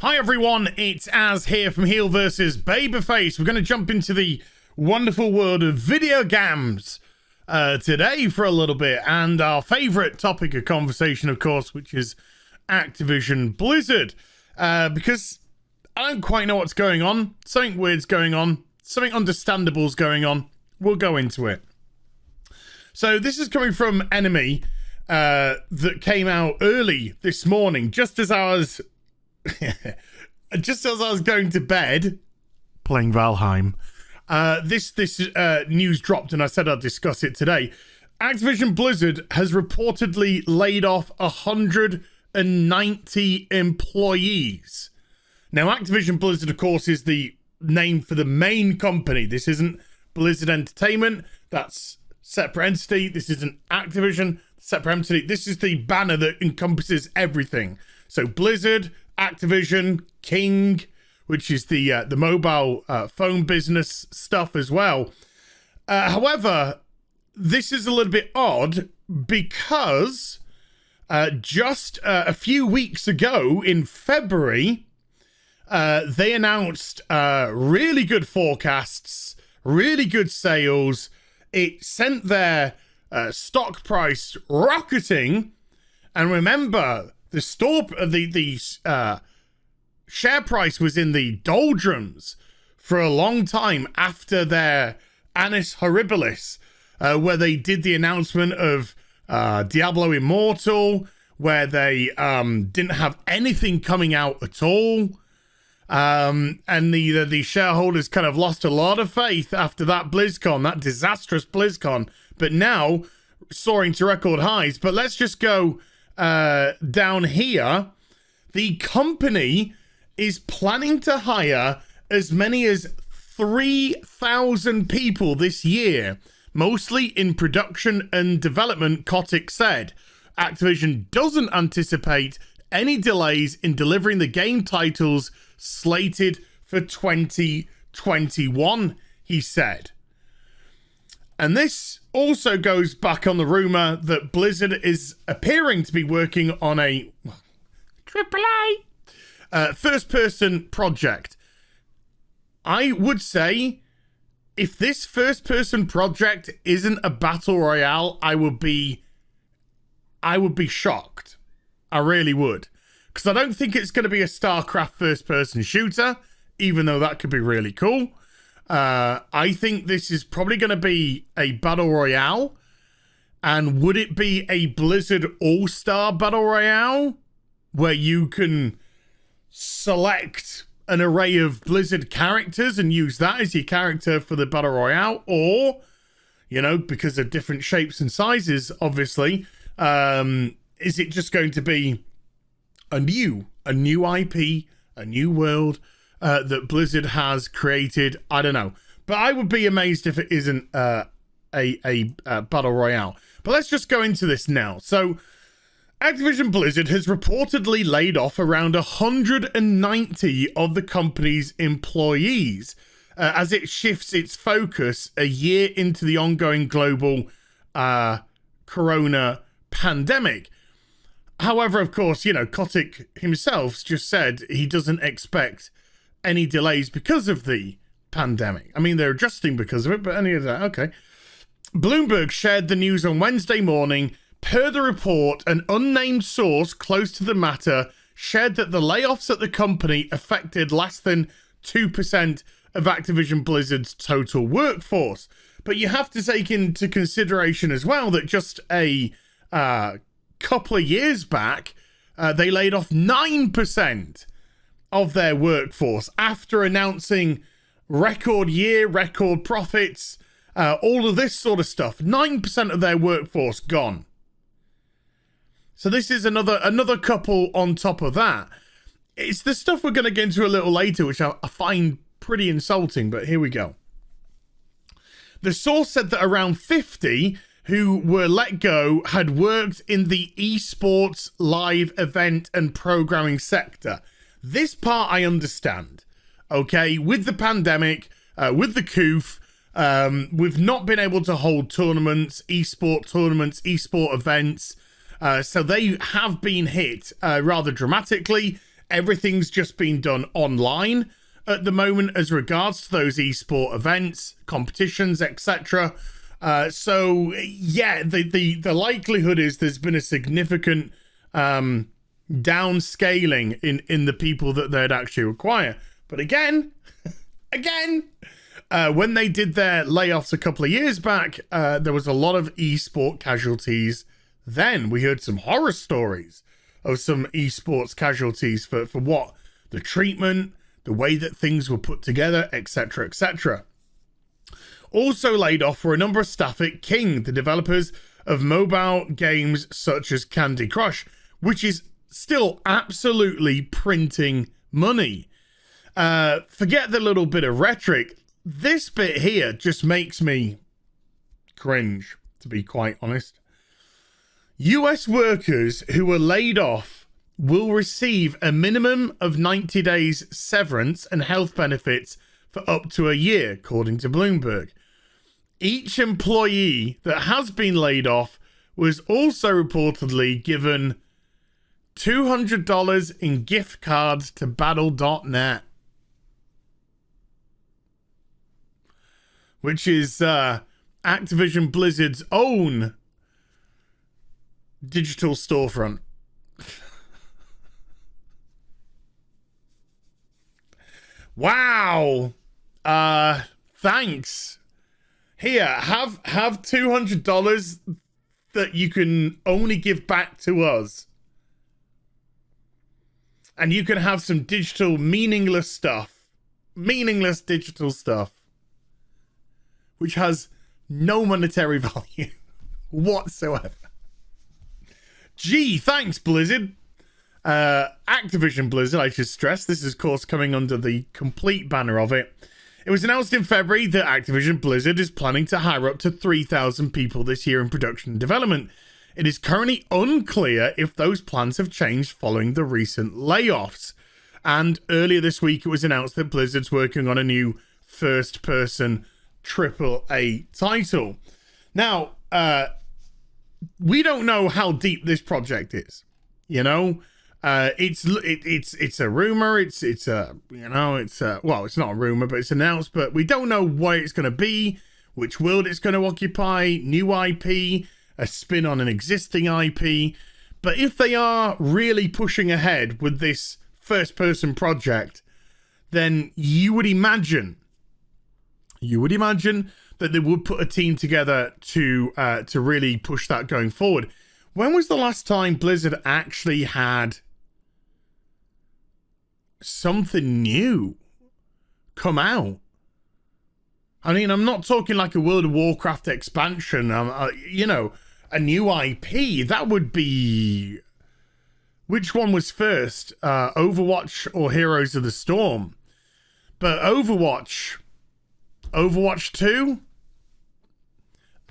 Hi everyone, it's Az here from HeelvsBabyface. We're going to jump into the wonderful world of video games today for a little bit, and our favourite topic of conversation, of course, which is Activision Blizzard, because I don't quite know what's going on. Something weird's going on, something understandable's going on. We'll go into it. So this is coming from Enemy that came out early this morning, just as I was going to bed playing Valheim. This news dropped, and I said I'd discuss it today. Activision Blizzard has reportedly laid off 190 employees. Now, Activision Blizzard, of course, is the name for the main company. This isn't Blizzard Entertainment. That's separate entity. This isn't Activision, separate entity. This is the banner that encompasses everything. So Blizzard, Activision, King, which is the mobile phone business stuff as well. However, this is a little bit odd because just a few weeks ago in February, they announced really good forecasts, really good sales. It sent their stock price rocketing, and remember, the share price was in the doldrums for a long time after their Annus Horribilis, where they did the announcement of Diablo Immortal, where they didn't have anything coming out at all. And the shareholders kind of lost a lot of faith after that BlizzCon, that disastrous BlizzCon, but now soaring to record highs. But let's just go down here. The company is planning to hire as many as 3,000 people this year, mostly in production and development, Kotick said. Activision doesn't anticipate any delays in delivering the game titles slated for 2021, he said. And this also goes back on the rumor that Blizzard is appearing to be working on a AAA first-person project. I would say if this first-person project isn't a battle royale, I would be shocked. I really would. Because I don't think it's going to be a StarCraft first-person shooter, even though that could be really cool. I think this is probably going to be a battle royale. And would it be a Blizzard All-Star battle royale, where you can select an array of Blizzard characters and use that as your character for the battle royale? Or, you know, because of different shapes and sizes, obviously, is it just going to be a new IP, a new world that Blizzard has created? I don't know, but I would be amazed if it isn't a battle royale. But let's just go into this now. So Activision Blizzard has reportedly laid off around 190 of the company's employees as it shifts its focus a year into the ongoing global corona pandemic. However, of course, you know, Kotick himself just said he doesn't expect any delays because of the pandemic. I mean, they're adjusting because of it, but any of that, okay. Bloomberg shared the news on Wednesday morning. Per the report, an unnamed source close to the matter shared that the layoffs at the company affected less than 2% of Activision Blizzard's total workforce. But you have to take into consideration as well that just a couple of years back, they laid off 9% of their workforce after announcing record year, record profits, all of this sort of stuff. 9% of their workforce gone. So this is another couple on top of that. It's the stuff we're going to get into a little later, which I find pretty insulting, but here we go. The source said that around 50 who were let go had worked in the esports live event and programming sector. This part I understand. Okay, with the pandemic, with the coof, we've not been able to hold tournaments, esport events. So they have been hit rather dramatically. Everything's just been done online at the moment as regards to those esport events, competitions, etc. So yeah, the likelihood is there's been a significant downscaling in the people that they'd actually require. But again, when they did their layoffs a couple of years back, there was a lot of esport casualties. Then we heard some horror stories of some esports casualties for what? The treatment, the way that things were put together, etc., etc. Also laid off were a number of staff at King, the developers of mobile games such as Candy Crush, which is still absolutely printing money. Forget the little bit of rhetoric. This bit here just makes me cringe, to be quite honest. US workers who were laid off will receive a minimum of 90 days severance and health benefits for up to a year, according to Bloomberg. Each employee that has been laid off was also reportedly given $200 in gift cards to Battle.net, which is Activision Blizzard's own digital storefront. Wow. Thanks. Here, have $200 that you can only give back to us. And you can have some digital meaningless stuff. Meaningless digital stuff. Which has no monetary value whatsoever. Gee, thanks, Blizzard. Activision Blizzard, I should stress. This is, of course, coming under the complete banner of it. It was announced in February that Activision Blizzard is planning to hire up to 3,000 people this year in production and development. It is currently unclear if those plans have changed following the recent layoffs. And earlier this week, it was announced that Blizzard's working on a new first-person AAA title. Now, we don't know how deep this project is. You know, it's a rumor. It's not a rumor, but it's announced. But we don't know what it's going to be, which world it's going to occupy, new IP, a spin on an existing IP. But if they are really pushing ahead with this first-person project, then you would imagine that they would put a team together to really push that going forward. When was the last time Blizzard actually had something new come out? I mean, I'm not talking like a World of Warcraft expansion, a new IP. That would be... Which one was first? Overwatch or Heroes of the Storm? But Overwatch 2?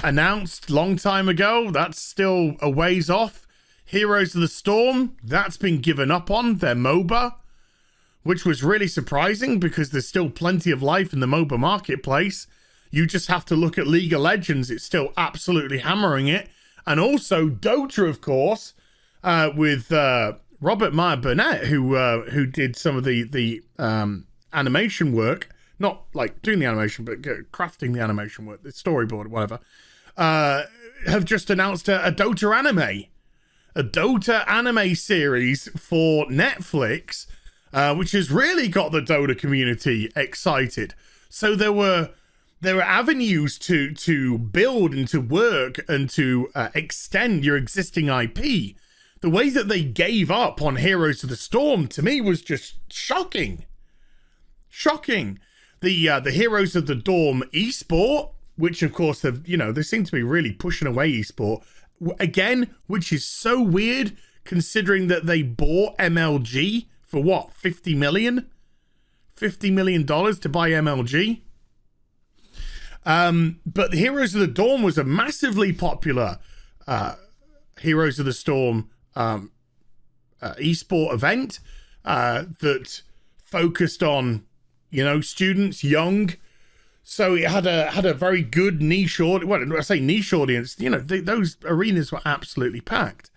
Announced long time ago. That's still a ways off. Heroes of the Storm, that's been given up on. Their MOBA, which was really surprising because there's still plenty of life in the MOBA marketplace. You just have to look at League of Legends. It's still absolutely hammering it. And also Dota, of course, with Robert Meyer Burnett, who did some of the animation work. Not like doing the animation, but crafting the animation work, the storyboard, whatever, have just announced a Dota anime. A Dota anime series for Netflix, which has really got the Dota community excited. So there were avenues to build and to work and to extend your existing IP. The way that they gave up on Heroes of the Storm, to me, was just shocking. Shocking. The Heroes of the Dorm esport, which of course they seem to be really pushing away esport again, which is so weird considering that they bought MLG for what, $50 million to buy MLG. But the Heroes of the Dorm was a massively popular Heroes of the Storm esport event that focused on students, young. So it had a very good niche audience. Well, I say niche audience, those arenas were absolutely packed.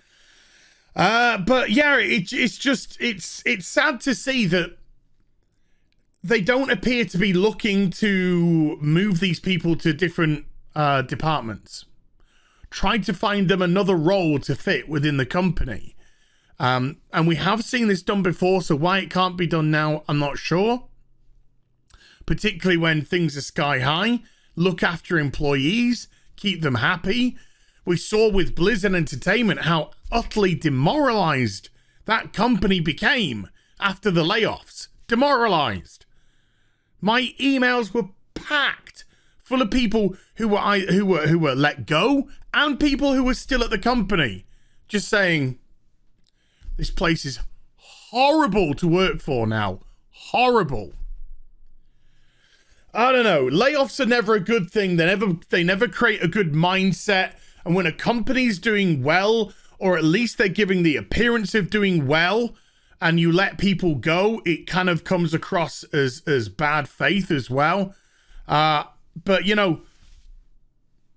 But yeah, it's sad to see that they don't appear to be looking to move these people to different departments. Try to find them another role to fit within the company. And we have seen this done before, so why it can't be done now, I'm not sure. Particularly when things are sky high. Look after employees, keep them happy. We saw with Blizzard Entertainment how utterly demoralized that company became after the layoffs. Demoralized. My emails were packed full of people who were let go and people who were still at the company, just saying, this place is horrible to work for now. Horrible. I don't know. Layoffs are never a good thing. They never create a good mindset. And when a company's doing well, or at least they're giving the appearance of doing well, and you let people go, it kind of comes across as bad faith as well. But, you know,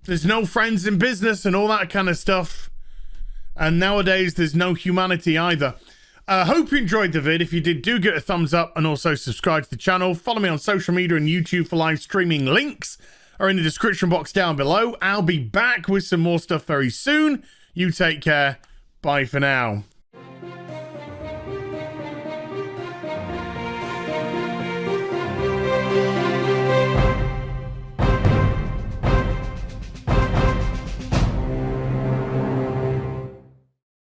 there's no friends in business and all that kind of stuff. And nowadays, there's no humanity either. Hope you enjoyed the vid. If you did, do give it a thumbs up and also subscribe to the channel. Follow me on social media and YouTube for live streaming. Links are in the description box down below. I'll be back with some more stuff very soon. You take care. Bye for now.